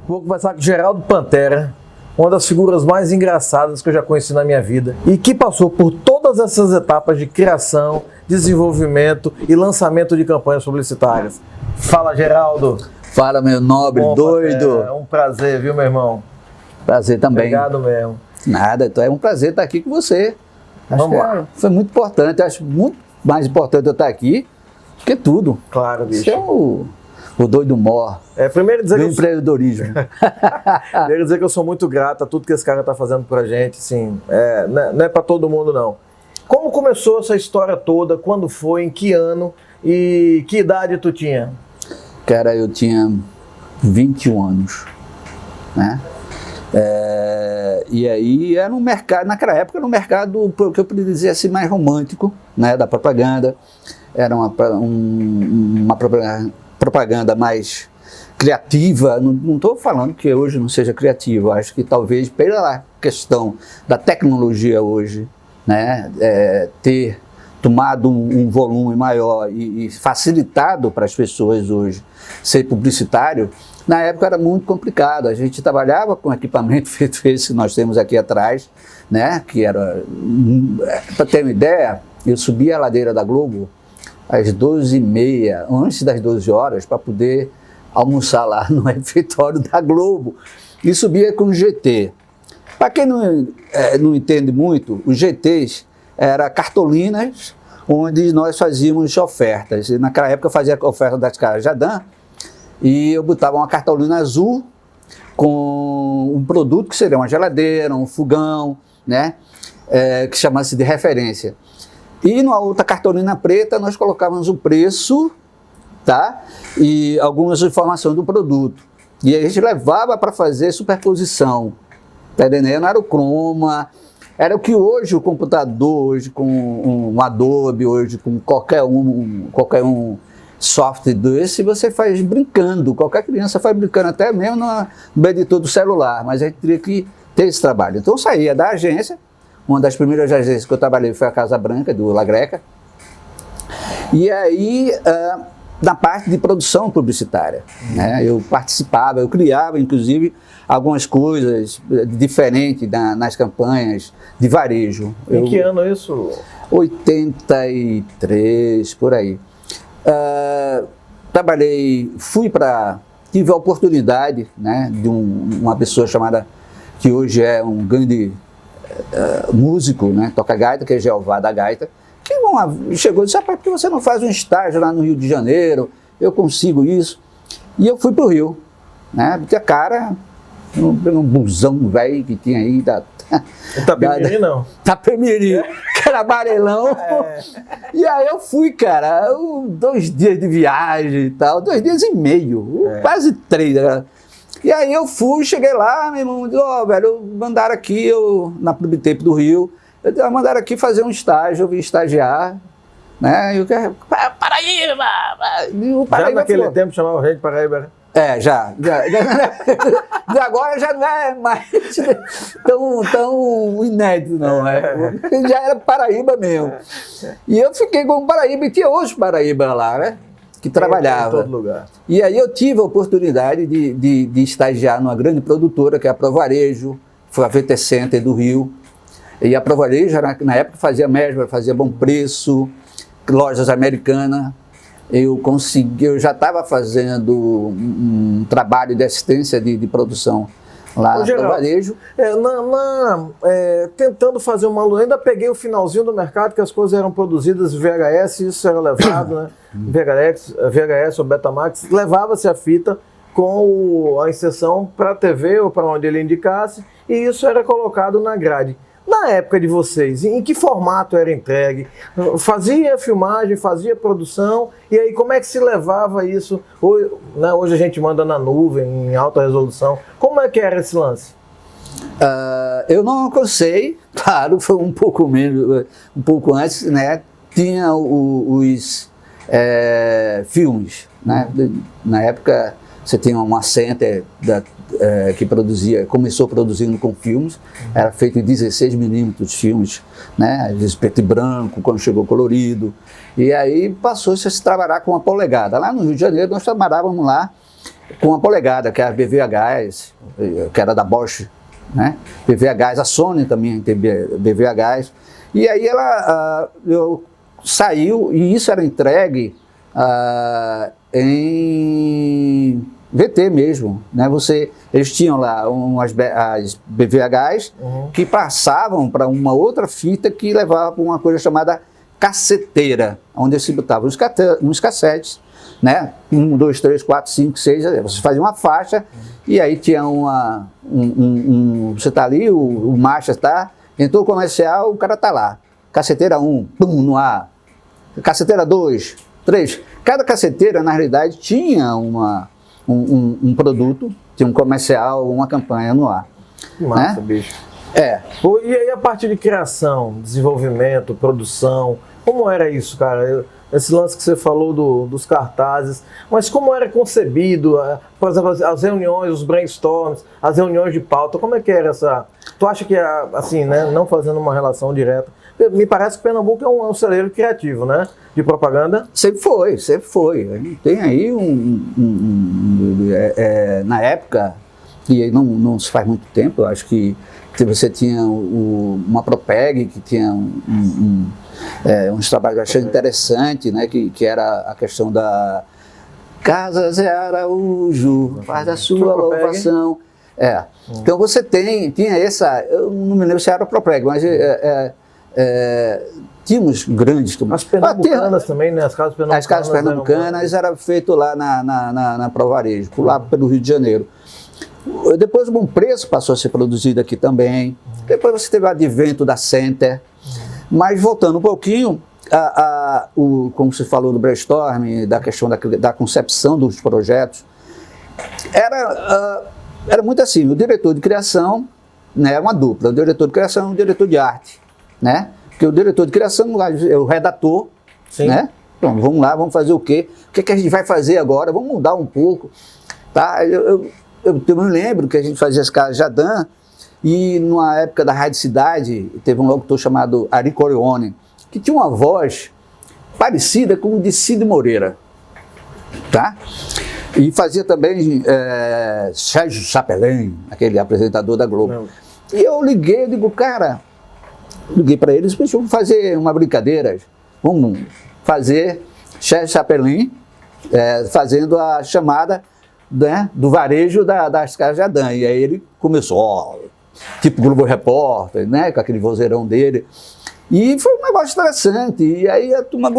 Vou conversar com Geraldo Pantera, uma das figuras mais engraçadas que eu já conheci na minha vida e que passou por todas essas etapas de criação, desenvolvimento e lançamento de campanhas publicitárias. Fala, Geraldo. Fala, meu nobre, doido. É um prazer, viu, meu irmão? Prazer também. Obrigado mesmo. Nada, então é um prazer estar aqui com você. Vamos lá. Foi muito importante, acho muito mais importante eu estar aqui do que tudo. Claro, bicho. Você é o doido mor Primeiro dizer do que empreendedorismo. Quero dizer que eu sou muito grato a tudo que esse cara está fazendo pra gente, assim, não é para todo mundo não. Como começou essa história toda, quando foi, em que ano e que idade tu tinha? Cara, eu tinha 21 anos, né? E aí era um mercado, naquela época era um mercado, que eu poderia dizer assim, mais romântico, né, da propaganda. Era uma propaganda mais criativa. Não estou falando que hoje não seja criativa, acho que talvez pela questão da tecnologia hoje, né, ter tomado um volume maior e facilitado para as pessoas hoje ser publicitário, na época era muito complicado. A gente trabalhava com equipamento feito esse que nós temos aqui atrás, né, que era, para ter uma ideia, eu subia a ladeira da Globo às 12h30, antes das 12 horas, para poder almoçar lá no refeitório da Globo, e subia com o GT. Para quem não entende muito, os GTs eram cartolinas onde nós fazíamos ofertas. E naquela época eu fazia a oferta das caras Jadam e eu botava uma cartolina azul com um produto que seria uma geladeira, um fogão, né, que chamasse de referência. E na outra cartolina preta nós colocávamos o preço, tá, e algumas informações do produto. E a gente levava para fazer superposição. Tá entendendo? Era o croma, era o que hoje o computador, hoje com um Adobe, hoje com qualquer um software desse, você faz brincando, qualquer criança faz brincando, até mesmo no editor do celular, mas a gente teria que ter esse trabalho. Então eu saía da agência, uma das primeiras agências que eu trabalhei foi a Casa Branca, do La Greca, e aí na parte de produção publicitária, né, eu participava, eu criava inclusive algumas coisas diferentes nas campanhas de varejo. Em que ano isso? 83, por aí. Tive a oportunidade, né, de uma pessoa chamada, que hoje é um grande músico, né, toca gaita, que é Jeová da Gaita, que chegou e disse: rapaz, por que você não faz um estágio lá no Rio de Janeiro? Eu consigo isso. E eu fui para o Rio, né, botei a cara num busão velho que tinha aí Itapemirim, não? Itapemirim, que era amarelão. E aí eu fui, cara, 2 dias de viagem e tal, 2 dias e meio, quase 3. E aí eu fui, cheguei lá, meu irmão, disse: velho, mandaram aqui, na Publitempo do Rio, mandaram aqui fazer um estágio, eu vim estagiar, né, e eu quero, Paraíba! Já naquele tempo chamava a gente de Paraíba, né? Já agora já não é mais tão inédito, não. Já era Paraíba mesmo. E eu fiquei com Paraíba, e tinha outros Paraíba lá, né, que trabalhava. Em todo lugar. E aí eu tive a oportunidade de estagiar numa grande produtora, que é a Provarejo, foi a VT Center do Rio. E a Provarejo, na época, fazia Mesbla, fazia Bom Preço, lojas americanas. Eu já estava fazendo um trabalho de assistência de produção lá no varejo. Tentando fazer uma aula, ainda peguei o finalzinho do mercado, que as coisas eram produzidas em VHS, isso era levado, né? VHS ou Betamax, levava-se a fita com a inserção para a TV ou para onde ele indicasse, e isso era colocado na grade. Na época de vocês, em que formato era entregue? Fazia filmagem, fazia produção, e aí como é que se levava isso? Hoje a gente manda na nuvem, em alta resolução. Como é que era esse lance? Eu não alcancei, claro, foi um pouco antes, né? Tinha os filmes, né? Na época Você tinha uma Center que começou produzindo com filmes, era feito em 16 milímetros filmes, né? Às vezes preto e branco, quando chegou colorido. E aí passou-se a se trabalhar com uma polegada. Lá no Rio de Janeiro nós trabalhávamos lá com uma polegada, que era a BVHs, que era da Bosch, né? BVHs, a Sony também tem BVHs. E aí ela saiu, e isso era entregue em VT mesmo, né? Eles tinham lá as BVHs que passavam para uma outra fita que levava para uma coisa chamada casseteira, onde se botava uns cassetes, né? 1, 2, 3, 4, 5, 6, você fazia uma faixa e aí tinha você está ali, o marcha está, entrou o comercial, o cara está lá. Casseteira 1, pum, no ar. Casseteira 2, 3. Cada casseteira, na realidade, tinha um produto, tinha um comercial, uma campanha no ar. Que massa, né? bicho. Pô, e aí a parte de criação, desenvolvimento, produção, como era isso, cara? Esse lance que você falou dos cartazes, mas como era concebido, por exemplo, as reuniões, os brainstorms, as reuniões de pauta, como é que era essa... Tu acha que, assim, né, não fazendo uma relação direta, me parece que Pernambuco é um celeiro criativo, né, de propaganda? Sempre foi, sempre foi. Tem aí na época, e não se faz muito tempo, eu acho que você tinha uma Propeg, que tinha uns trabalhos que eu achei interessante, né, que era a questão da Casa Zé Araújo, faz a sua louvação. Então você tinha essa, eu não me lembro se era a Propeg, mas tínhamos grandes... As pernambucanas também, né? As casas pernambucanas. As casas pernambucanas era feito lá na Provarejo, lá pelo Rio de Janeiro. Depois o Bom Preço passou a ser produzido aqui também. Depois você teve o advento da Center. Mas voltando um pouquinho, como você falou do brainstorming, da questão da concepção dos projetos, era muito assim, o diretor de criação, né, uma dupla, o diretor de criação e o diretor de arte, né? Porque o diretor de criação é o redator, sim, né? Então, vamos lá, vamos fazer o quê? O que a gente vai fazer agora? Vamos mudar um pouco, tá? Eu me lembro que a gente fazia as casas Jadã, e numa época da Rádio Cidade, teve um locutor chamado Ari Corione, que tinha uma voz parecida com o de Cid Moreira, tá? E fazia também Sérgio Chapelin, aquele apresentador da Globo. Não. E eu liguei para eles, vamos fazer uma brincadeira, vamos fazer Sérgio Chapelin fazendo a chamada, né, do varejo das casas de Adã. E aí ele começou, tipo Globo Repórter, né, com aquele vozeirão dele. E foi um negócio interessante. E aí a turma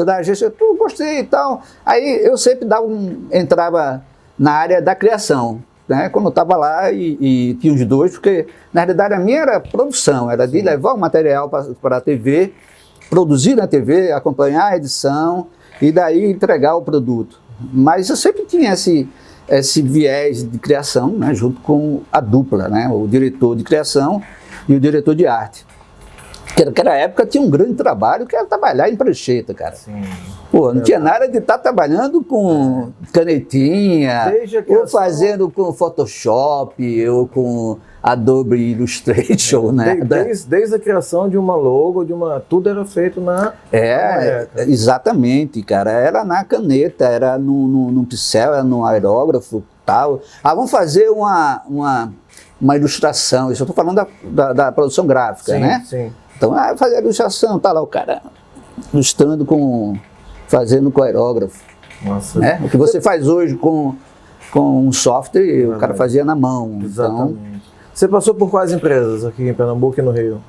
da agência, gostei e tal. Aí eu sempre entrava na área da criação, né, quando eu estava lá e tinha os dois, porque na realidade a minha era produção, era de levar o material para a TV, produzir na TV, acompanhar a edição e daí entregar o produto. Mas eu sempre tinha esse viés de criação, né, junto com a dupla, né, o diretor de criação e o diretor de arte. Que naquela época tinha um grande trabalho, que era trabalhar em prancheta, cara. Sim. Pô, não tinha nada de estar trabalhando com canetinha, ou fazendo com Photoshop, ou com Adobe Illustrator, né? Desde a criação de uma logo, tudo era feito na... Exatamente, cara. Era na caneta, era no pincel, era no aerógrafo, tal. Vamos fazer uma ilustração, isso eu estou falando da produção gráfica, sim, né? Sim. Então, fazer a ilustração, tá lá o cara ilustrando fazendo com aerógrafo. Nossa. Né? O que você faz hoje com um software, o cara fazia na mão. Exatamente. Então, você passou por quais empresas aqui em Pernambuco e no Rio?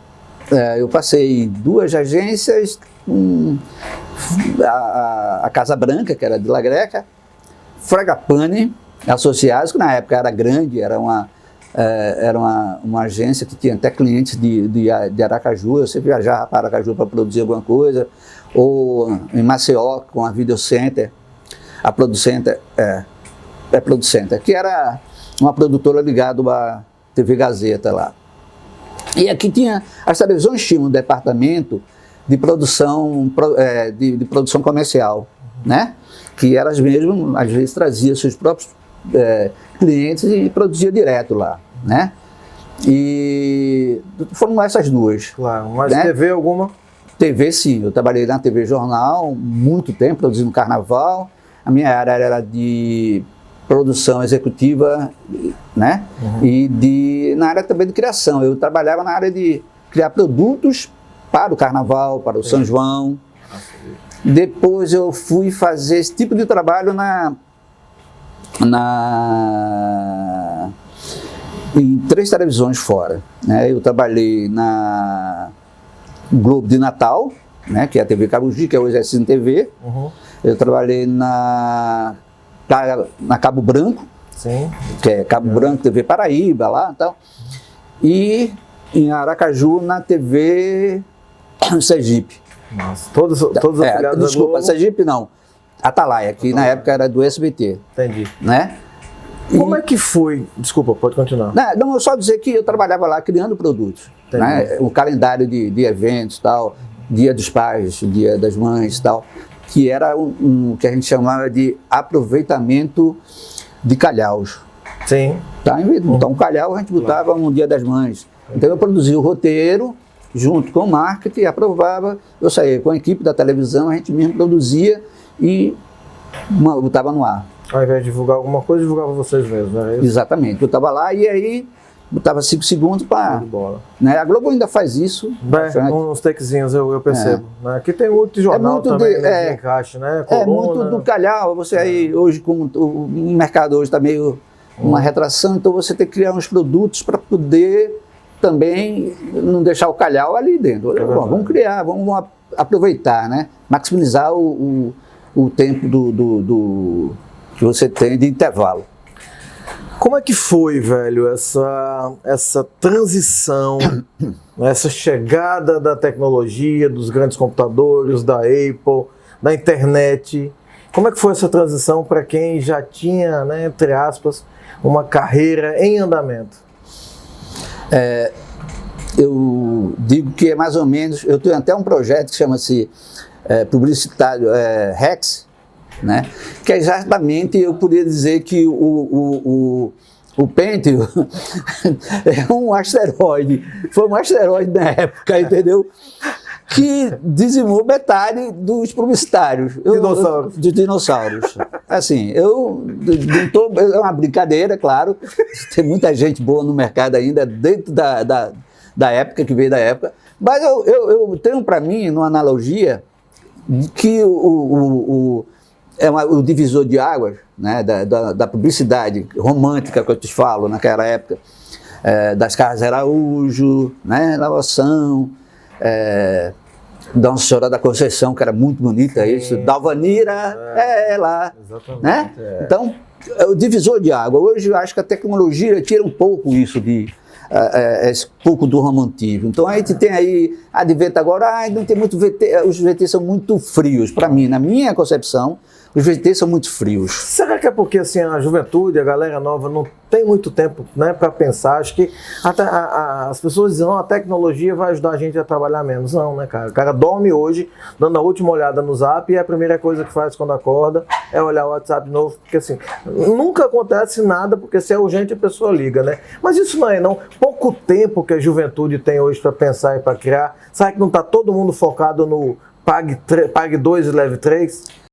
Eu passei em 2 agências, a Casa Branca, que era de La Greca, Fragapane Associados, que na época era grande, era uma agência que tinha até clientes de Aracaju. Eu sempre viajava para Aracaju para produzir alguma coisa, ou em Maceió com a Video Center, a Producenter, Producenter, que era uma produtora ligada à TV Gazeta lá. E aqui as televisões tinham um departamento de produção, de produção comercial, né? Que elas mesmas, às vezes, traziam seus próprios clientes e produzia direto lá, né? E foram essas duas. Claro, mas né? TV alguma? TV, sim. Eu trabalhei na TV Jornal muito tempo, produzindo carnaval. A minha área era de produção executiva, né? E na área também de criação. Eu trabalhava na área de criar produtos para o carnaval, para o São João. Depois eu fui fazer esse tipo de trabalho em 3 televisões fora, né? Eu trabalhei na Globo de Natal, né? Que é a TV Cabugi, que hoje é Cine TV. Eu trabalhei na Cabo Branco, sim, que é Cabo Branco, TV Paraíba, lá e tal. E em Aracaju, na TV Sergipe. Nossa, todos afiliados desculpa, da Globo. Sergipe não. Atalaia, que na época era do SBT. Entendi. Né? Como é que foi? Desculpa, pode continuar. Não, eu só dizer que eu trabalhava lá criando produtos. Né? O calendário de eventos, tal, Dia dos Pais, Dia das Mães, tal, que era que a gente chamava de aproveitamento de calhaus. Sim. Tá? Então, calhau a gente botava no Dia das Mães. Então, eu produzia o roteiro junto com o marketing, aprovava, eu saía com a equipe da televisão, a gente mesmo produzia e botava no ar. Ao invés de divulgar alguma coisa, divulgava vocês mesmos, não é isso? Exatamente. Eu estava lá e aí botava 5 segundos para... bola. Né? A Globo ainda faz isso. Uns takezinhos eu percebo. Né? Aqui tem muito de jornal muito também, né? Encaixe, né? Coluna, muito do calhau. Você aí, hoje, como o mercado hoje está meio uma retração, então você tem que criar uns produtos para poder também não deixar o calhau ali dentro. Bom, vamos criar, vamos aproveitar, né? Maximizar o tempo que você tem de intervalo. Como é que foi, velho, essa transição, essa chegada da tecnologia, dos grandes computadores, da Apple, da internet? Como é que foi essa transição para quem já tinha, né, entre aspas, uma carreira em andamento? Eu digo que é mais ou menos, eu tenho até um projeto que chama-se publicitário Rex, né? Que é exatamente, eu poderia dizer que o Pentium é um asteroide, foi um asteroide na época, entendeu? Que dizimou metade dos publicitários. Dos dinossauros. Assim, não tô, é uma brincadeira, claro, tem muita gente boa no mercado ainda, dentro da época, que veio da época, mas eu tenho para mim, uma analogia, que o divisor de águas, né, da publicidade romântica que eu te falo naquela época, das Carras Araújo, né, Lavação, Nossa Senhora da Conceição, que era muito bonita, isso, Dalvanira, ela, né? Então, o divisor de água. Hoje eu acho que a tecnologia tira um pouco isso esse pouco do romantismo. Então a gente tem aí advento agora, não tem muito VT, os VT são muito frios, para mim, na minha concepção, os VT são muito frios. Será que é porque assim, a juventude, a galera nova não tem muito tempo, né, para pensar? Acho que as pessoas dizem, a tecnologia vai ajudar a gente a trabalhar menos. Não, né, cara? O cara dorme hoje, dando a última olhada no Zap, e a primeira coisa que faz quando acorda é olhar o WhatsApp de novo, porque assim, nunca acontece nada, porque se é urgente a pessoa liga, né? Mas isso não é, não. Pouco tempo que a juventude tem hoje para pensar e para criar. Será que não está todo mundo focado no pague 2 e leve 3?